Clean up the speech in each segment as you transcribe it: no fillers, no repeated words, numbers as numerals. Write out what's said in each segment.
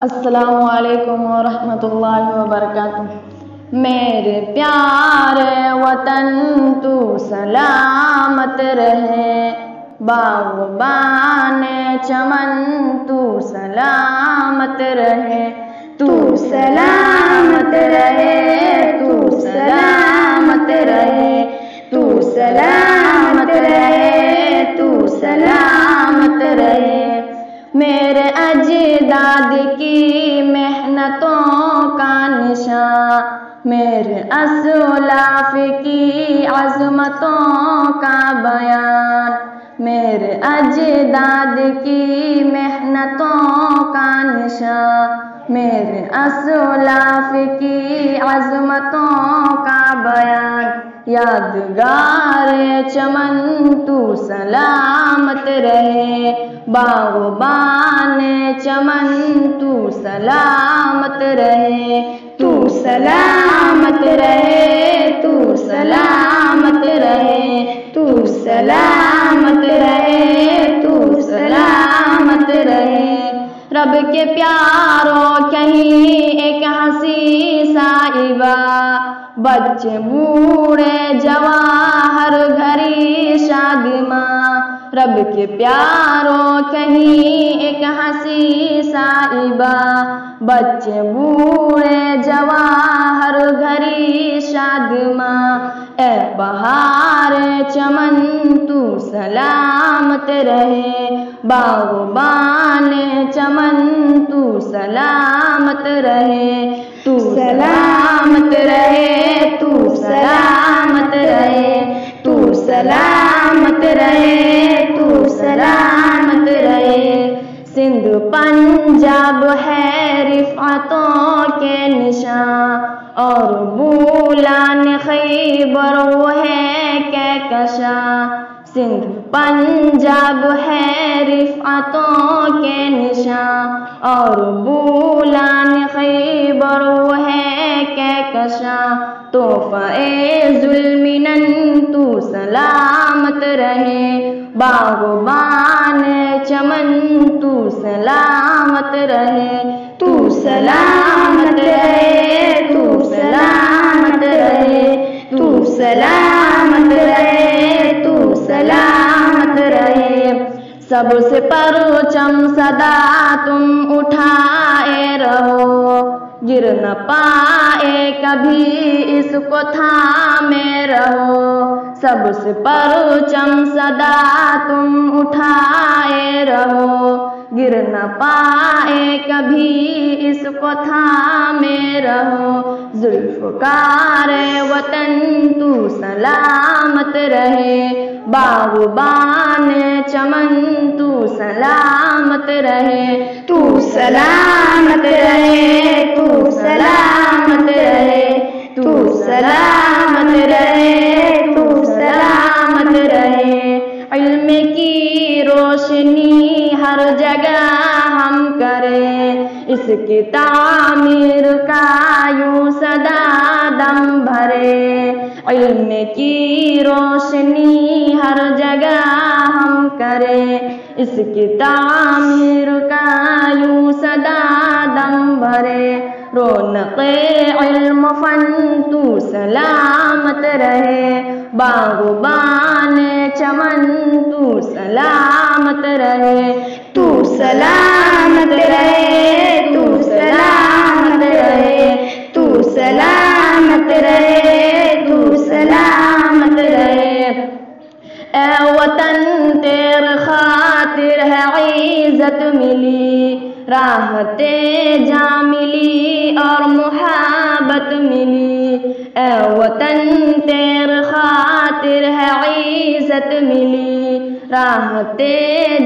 अस्सलामु अलैकुम वरहमतुल्लाहि वबरकातुह। मेरे प्यारे वतन तू सलामत रहे, बाग़बान चमन तू सलामत रहे, तू सलामत रहे, तू सलामत रहे, तू सलामत रहे, तू सलामत रहे। मेरे अजदाद की मेहनतों का निशान, मेरे असलाफ की अज़मतों का बयान, मेरे अजदाद की मेहनतों का निशान, मेरे असलाफ की अज़मतों का बयान। यादगार चमन तू सलामत रहे, बाग़बान चमन तू सलामत रहे, तू सलामत रहे, तू सलामत रहे, तू सलामत रहे, तू सलामत रहे। रब के प्यारों कहीं एक हंसी साहिबा, बच्चे बूढ़े जवान हर घड़ी शादिमां। रब के प्यारों कहीं एक हंसी साहिबा, बच्चे बूढ़े जवान हर घड़ी शादिमां। ए बहार चमन तू सलामत रहे, बाग़बान चमन तू सलामत रहे, तू सलामत रहे, तू सलामत रहे, तू सलामत रहे, तू सलामत रहे। सिंध पंजाब है रिफ़अतों के निशान, और बूलान खैबर वो है कहकशां। सिंध पंजाब है रिफ़अतों के निशान, और बूलान खैबर वो है कहकशां। तोहफ़े ज़ुल्मिनन तू सलामत रहे, बाग़बान चमन तू सलामत रहे, तू सलामत रहे, तू सलामत रहे, तू सलामत रहे, तू सलामत रहे। सबसे परचम सदा तुम उठाए रहो, गिर न पाए कभी इसको थामे रहो। सबसे परचम सदा तुम उठाए रहो, गिर न पाए कभी इसको थामे रहो। ज़ुल्फ़कार वतन तू सलामत रहे, बाग़बान चमन तू सलामत रहे, तू सलामत रहे, तू सलामत रहे, तू सलामत रहे, तू सलामत रहे। इल्म की रोशनी हर जगह हम करें, इसकी तामीर का यूं सदा दम भरे। इल्म की रोशनी हर जगह हम करें, इसकी तामीर का यूं सदा दम भरे। रौनक़े इल्म फ़न तू सलामत रहे, बाग़बान चमन तू सलामत रहे, तू सलामत रहे, तू सलामत रहे, तू सलामत रहे, तू सलामत रहे। ए वतन तेरे खातिर है इज़्ज़त मिली, राहते जा मिली और मुहब्बत मिली। ए वतन तेरे खातिर है इज़्ज़त मिली, राहते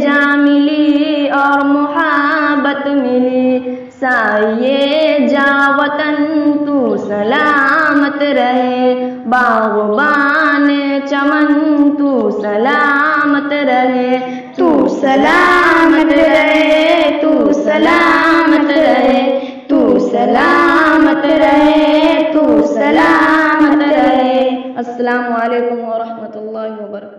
जा मिली और मुहब्बत मिली। साये जा वतन तू सलामत रहे, बाग़बान चमन तू सलामत रहे, तू सलामत रहे, तू सलामत रहे, तू सलामत रहे, तू सलामत रहे। अस्सलामु अलैकुम वरहमतुल्लाहि वबरकातुह।